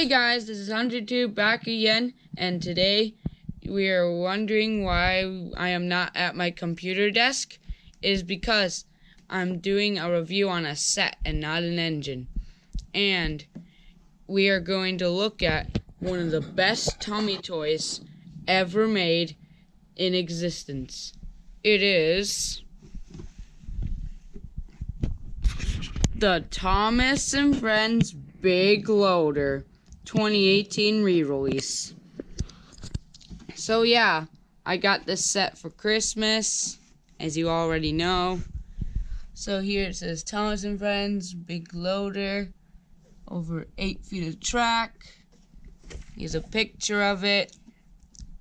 Hey guys, this is HunterTube back again, and today we are wondering why I am not at my computer desk. It is because I'm doing a review on a set and not an engine. And we are going to look at one of the best Tommy toys ever made in existence. It is the Thomas & Friends Big Loader 2018 re-release. So yeah, I got this set for Christmas, as you already know. So here it says Thomas & Friends Big Loader, over 8 feet of track. Here's a picture of it.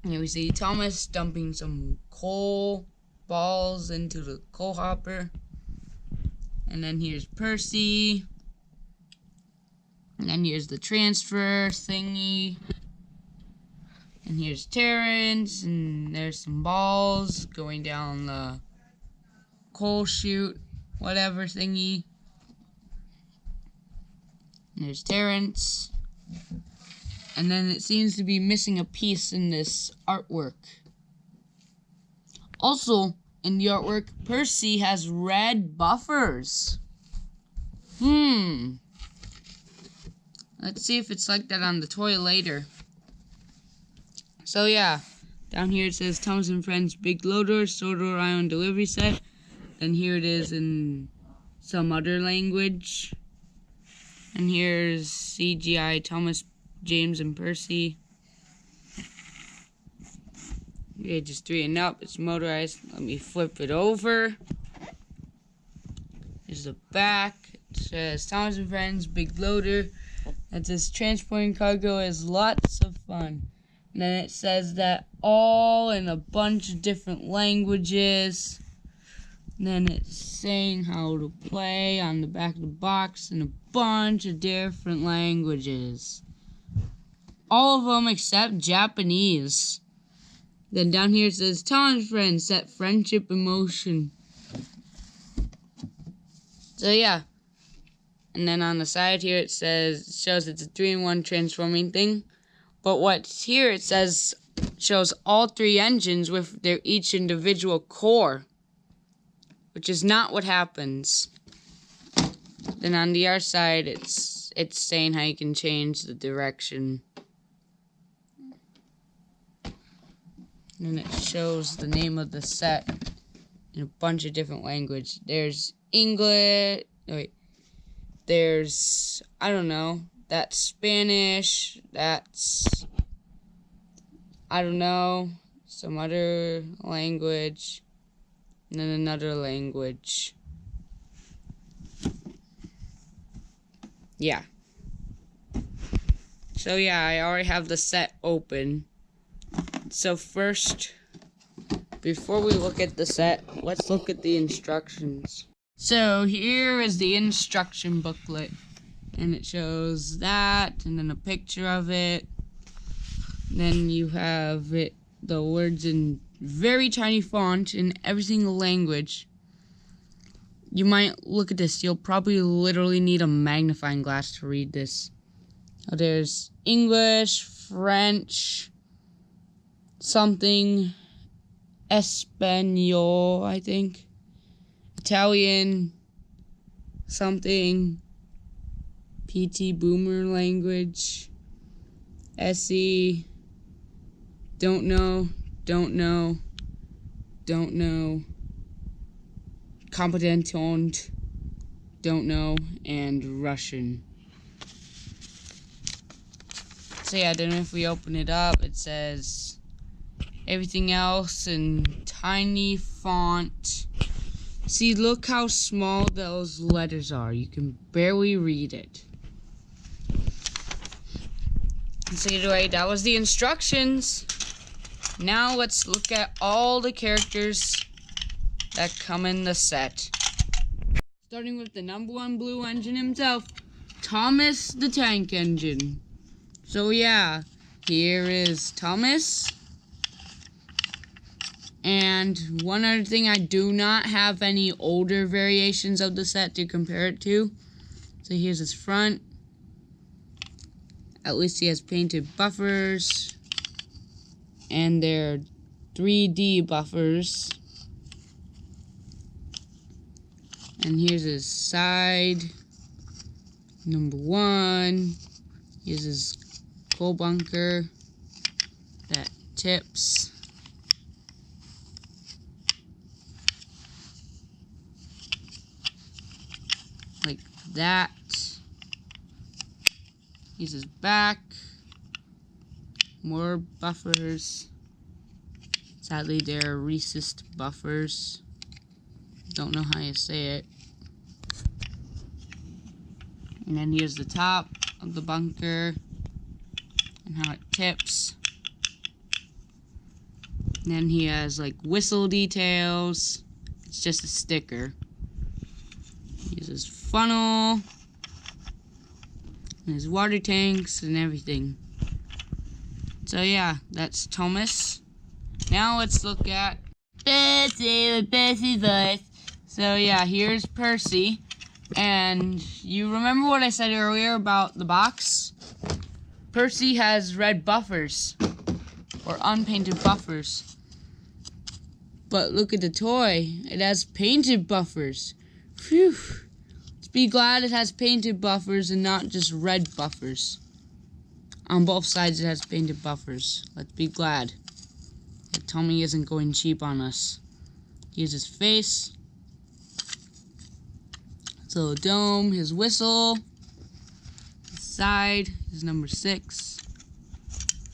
Here we see Thomas dumping some coal balls into the coal hopper. And then here's Percy. And then here's the transfer thingy. And here's Terrence. And there's some balls going down the coal chute, whatever thingy. And there's Terrence. And then it seems to be missing a piece in this artwork. Also, in the artwork, Percy has red buffers. Let's see if it's like that on the toy later. So yeah, down here it says Thomas & Friends Big Loader, Sodor Ion Delivery Set. And here it is in some other language. And here's CGI Thomas, James, and Percy. Ages 3 and up. It's motorized. Let me flip it over. Here's the back. It says Thomas & Friends Big Loader. It says transporting cargo is lots of fun. And then it says that all in a bunch of different languages. And then it's saying how to play on the back of the box in a bunch of different languages. All of them except Japanese. Then down here it says, Thomas & Friends set friendship in motion. So yeah. And then on the side here it shows it's a 3-in-1 transforming thing. But what's here it shows all 3 engines with their each individual core. Which is not what happens. Then on the other side it's saying how you can change the direction. And then it shows the name of the set in a bunch of different languages. There's English. There's, I don't know. That's Spanish. That's, I don't know, some other language. And then another language. Yeah. So yeah, I already have the set open. So first, before we look at the set, let's look at the instructions. So here is the instruction booklet. And it shows that, and then a picture of it. Then you have the words in very tiny font in every single language. You might look at this, you'll probably literally need a magnifying glass to read this. There's English, French, something, Espanol, I think, Italian, something, PT Boomer language, SE, don't know, competent, don't know, and Russian. So yeah, then if we open it up, it says everything else in tiny font. See, look how small those letters are. You can barely read it. So anyway, that was the instructions. Now let's look at all the characters that come in the set. Starting with the #1 blue engine himself, Thomas the Tank Engine. So yeah, here is Thomas. And one other thing, I do not have any older variations of the set to compare it to. So here's his front. At least he has painted buffers. And they're 3D buffers. And here's his side. Number 1. Here's his coal bunker that tips. Like that. Here's his back. More buffers. Sadly, they're racist buffers. Don't know how you say it. And then here's the top of the bunker and how it tips. And then he has like whistle details. It's just a sticker. Here's his funnel and his water tanks and everything. So yeah, that's Thomas. Now let's look at Percy with Percy's voice. So yeah, here's Percy. And you remember what I said earlier about the box? Percy has red buffers. Or unpainted buffers. But look at the toy. It has painted buffers. Phew. Let's be glad it has painted buffers and not just red buffers. On both sides it has painted buffers. Let's be glad that Tommy isn't going cheap on us. Here's his face. His little dome, his whistle, his side, his number 6,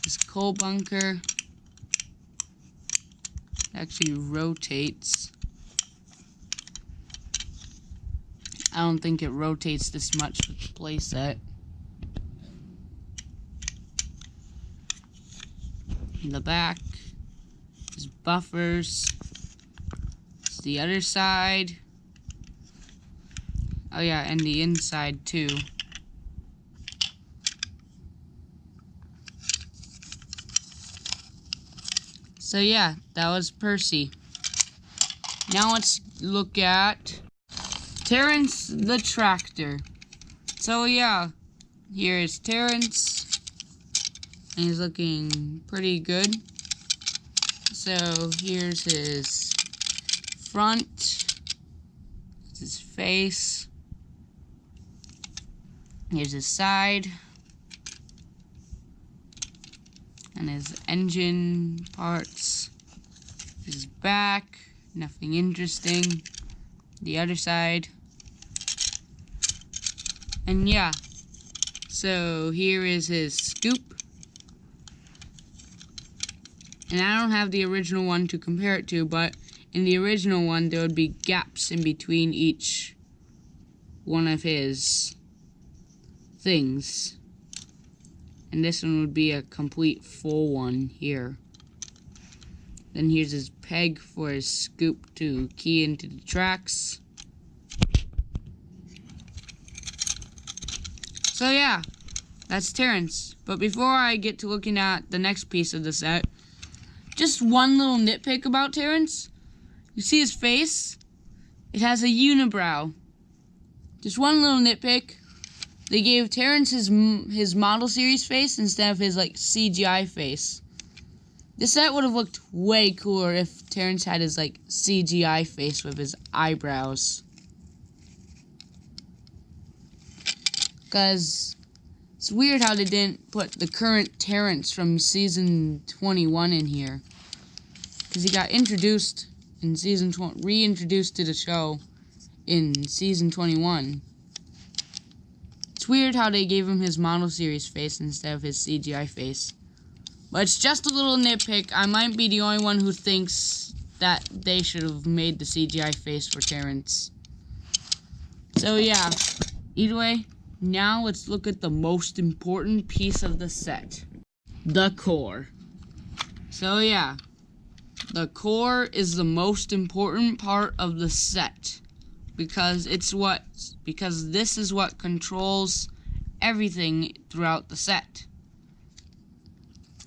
his coal bunker. Actually rotates. I don't think it rotates this much with the playset. In the back, his buffers. It's the other side. Oh yeah, and the inside too. So yeah, that was Percy. Now let's look at Terrence the Tractor. So yeah, here is Terrence. And he's looking pretty good. So here's his front. It's his face. Here's his side. And his engine parts. His back. Nothing interesting. The other side. And yeah. So here is his scoop. And I don't have the original one to compare it to, but in the original one there would be gaps in between each one of his things. And this one would be a complete full one here. Then here's his peg for his scoop to key into the tracks. So yeah, that's Terrence. But before I get to looking at the next piece of the set, just one little nitpick about Terrence. You see his face? It has a unibrow. Just one little nitpick. They gave Terrence his model series face instead of his like CGI face. This set would have looked way cooler if Terrence had his like CGI face with his eyebrows. Because it's weird how they didn't put the current Terrence from season 21 in here. Because he got introduced in season 20, reintroduced to the show in season 21. It's weird how they gave him his model series face instead of his CGI face. But it's just a little nitpick. I might be the only one who thinks that they should have made the CGI face for Terrence. So yeah, either way, now let's look at the most important piece of the set. The core. So yeah, the core is the most important part of the set. Because this is what controls everything throughout the set.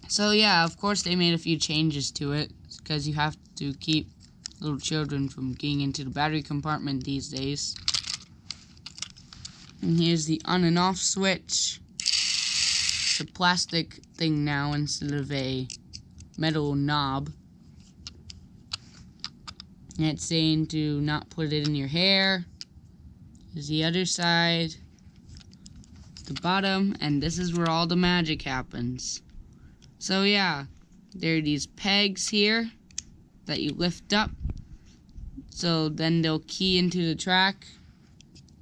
So yeah, of course they made a few changes to it, because you have to keep little children from getting into the battery compartment these days. And here's the on and off switch. It's a plastic thing now instead of a metal knob. And it's saying to not put it in your hair. Here's the other side, the bottom, and this is where all the magic happens. So yeah, there are these pegs here that you lift up, so then they'll key into the track.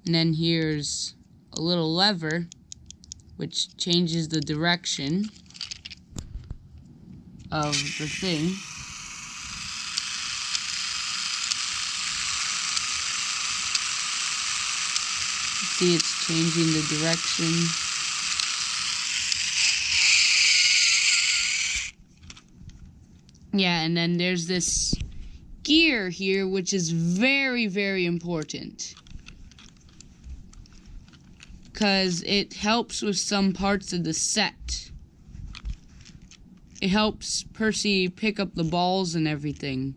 And then here's a little lever which changes the direction of the thing. See, it's changing the direction. Yeah, and then there's this gear here, which is very, very important, because it helps with some parts of the set. It helps Percy pick up the balls and everything.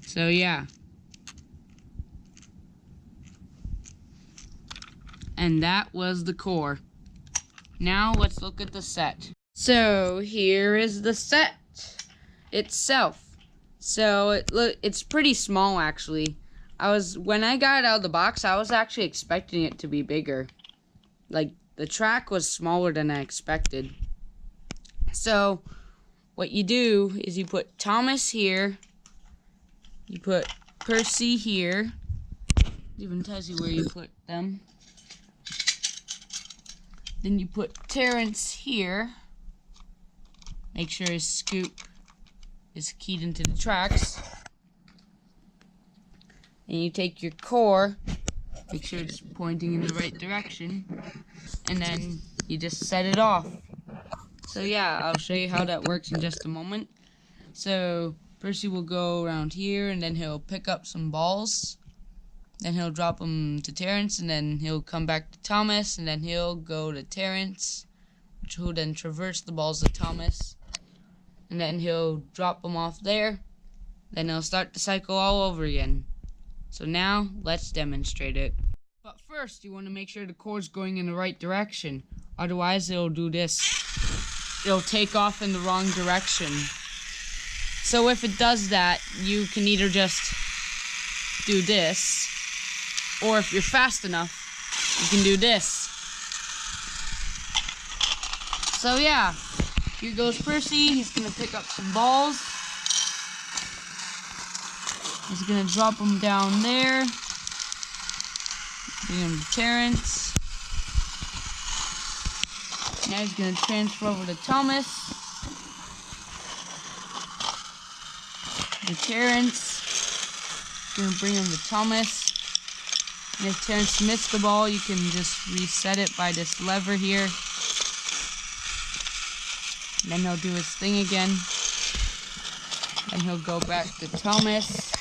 So yeah. And that was the core. Now let's look at the set. So here is the set itself. So it's pretty small actually. When I got it out of the box, I was actually expecting it to be bigger. Like, the track was smaller than I expected. So what you do is you put Thomas here, you put Percy here. It even tells you where you put them. Then you put Terrence here. Make sure his scoop is keyed into the tracks. And you take your core, make sure it's pointing in the right direction, and then you just set it off. So yeah, I'll show you how that works in just a moment. So Percy will go around here, and then he'll pick up some balls. Then he'll drop them to Terrence, and then he'll come back to Thomas, and then he'll go to Terrence, which will then traverse the balls to Thomas. And then he'll drop them off there. Then he'll start the cycle all over again. So now, let's demonstrate it. But first, you want to make sure the core's going in the right direction. Otherwise, it'll do this. It'll take off in the wrong direction. So if it does that, you can either just do this, or if you're fast enough, you can do this. So yeah, here goes Percy. He's gonna pick up some balls. He's gonna drop them down there. Bring them to Terrence. Now he's gonna transfer over to Thomas. To Terrence. Gonna bring him to Thomas. And if Terrence missed the ball, you can just reset it by this lever here. And then he'll do his thing again. Then he'll go back to Thomas.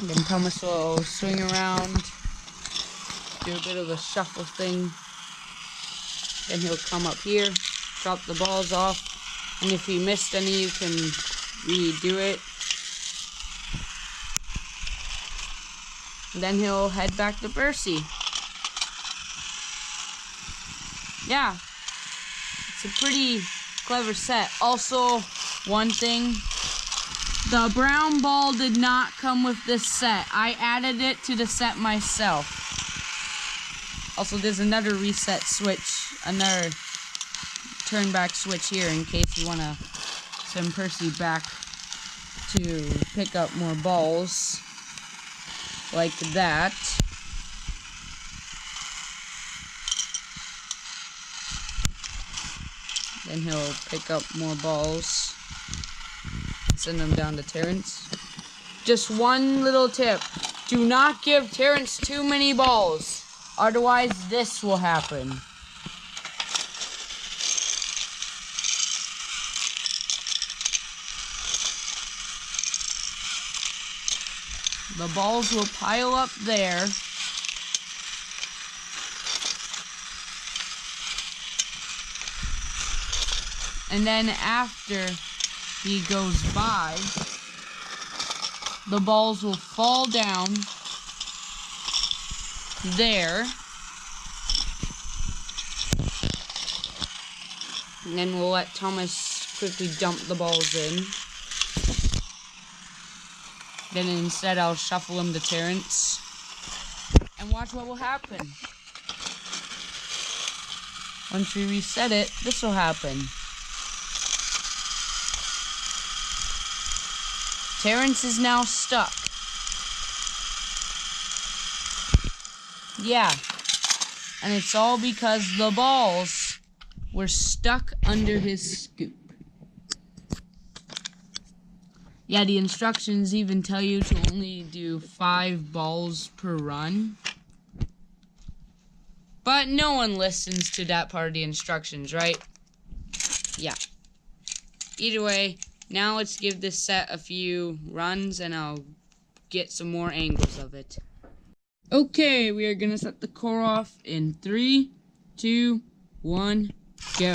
And then Thomas will swing around, do a bit of a shuffle thing. Then he'll come up here, drop the balls off. And if he missed any, you can redo it. And then he'll head back to Percy. Yeah, it's a pretty clever set. Also, one thing, the brown ball did not come with this set. I added it to the set myself. Also, there's another reset switch, another turn back switch here in case you want to send Percy back to pick up more balls. Like that. Then he'll pick up more balls. Send them down to Terrence. Just one little tip. Do not give Terrence too many balls. Otherwise, this will happen. The balls will pile up there. And then after he goes by, the balls will fall down there. And then we'll let Thomas quickly dump the balls in. Then instead I'll shuffle him to Terrence. And watch what will happen. Once we reset it, this will happen. Terrence is now stuck. Yeah. And it's all because the balls were stuck under his scoop. Yeah, the instructions even tell you to only do 5 balls per run. But no one listens to that part of the instructions, right? Yeah. Either way, now let's give this set a few runs and I'll get some more angles of it. Okay, we are gonna set the core off in 3, 2, 1, go.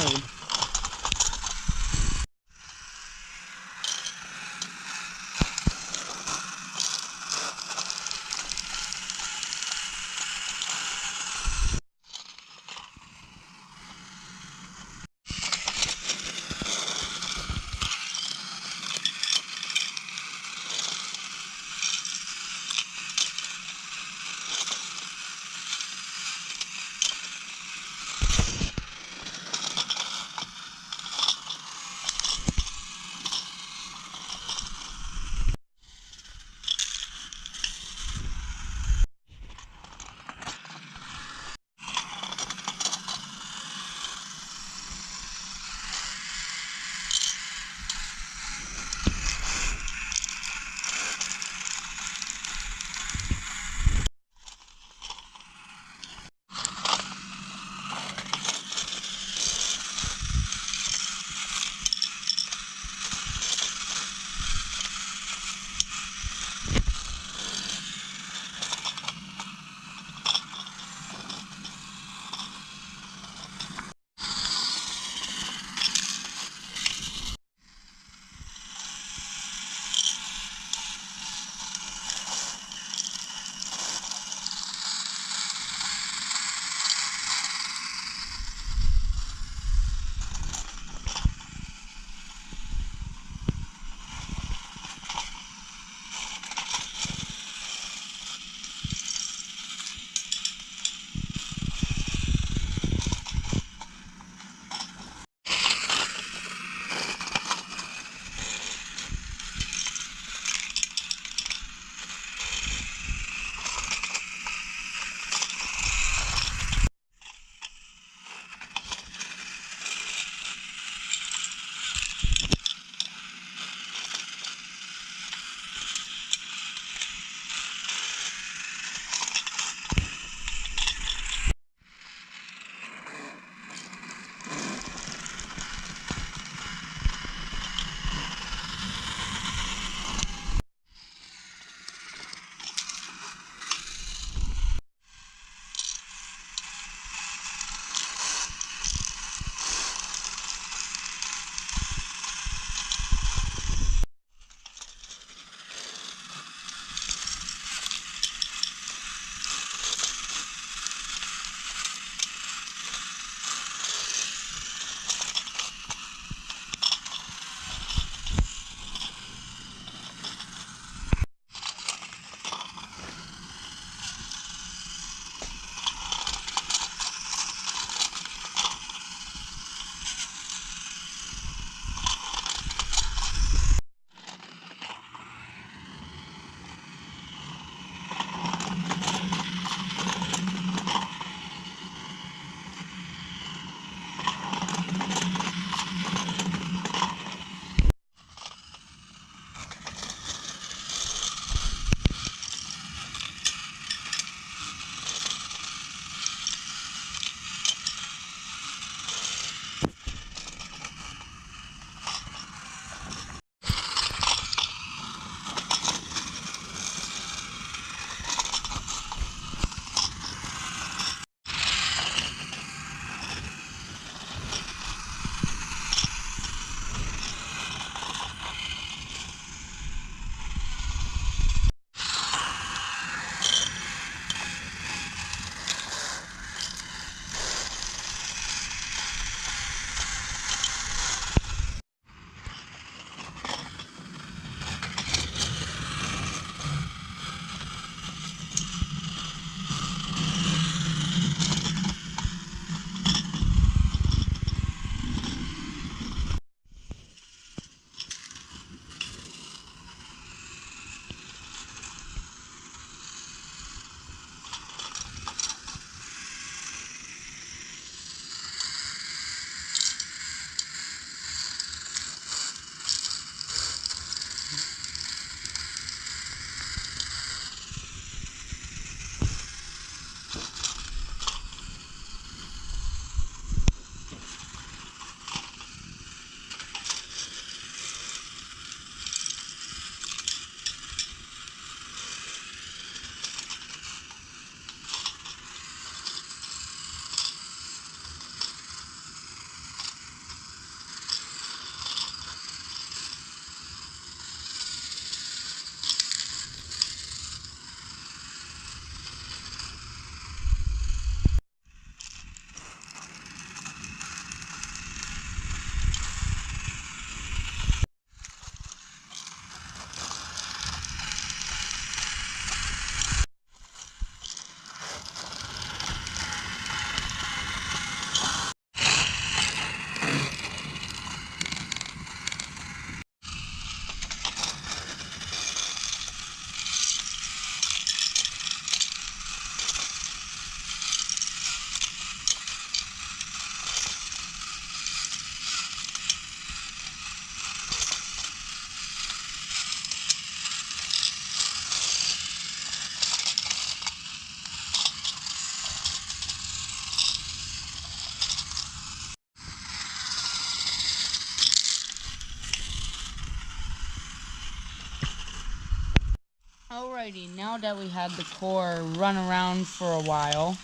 Alrighty, now that we had the core run around for a while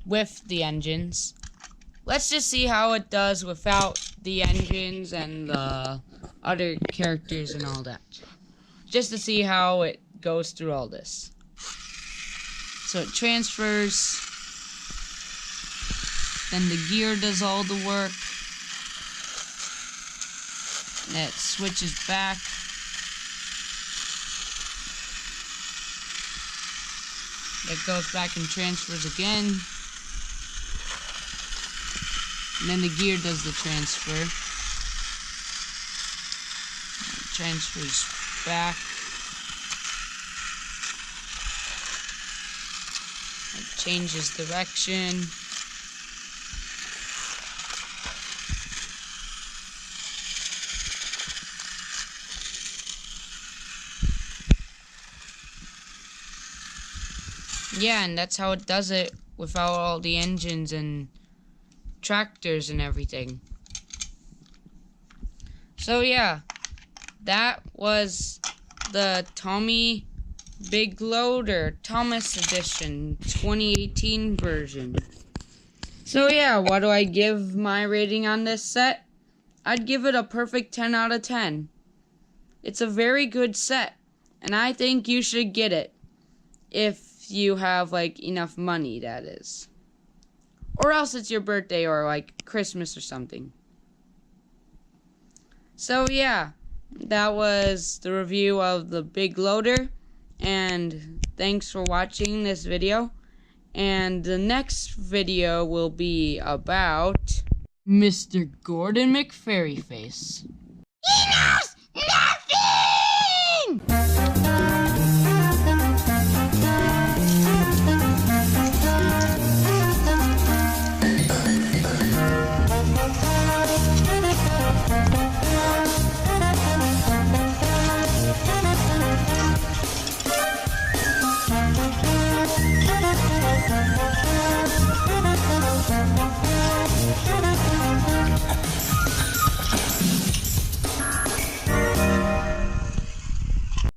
with the engines, let's just see how it does without the engines and the other characters and all that. Just to see how it goes through all this. So it transfers, then the gear does all the work, and it switches back. It goes back and transfers again. And then the gear does the transfer. It transfers back. It changes direction. Yeah, and that's how it does it without all the engines and tractors and everything. So yeah, that was the Tommy Big Loader Thomas Edition 2018 version. So yeah, what do I give my rating on this set? I'd give it a perfect 10 out of 10. It's a very good set, and I think you should get it if you have like enough money, that is. Or else it's your birthday or like Christmas or something. So yeah, that was the review of the Big Loader, and thanks for watching this video. And the next video will be about Mr. Gordon McFairyface.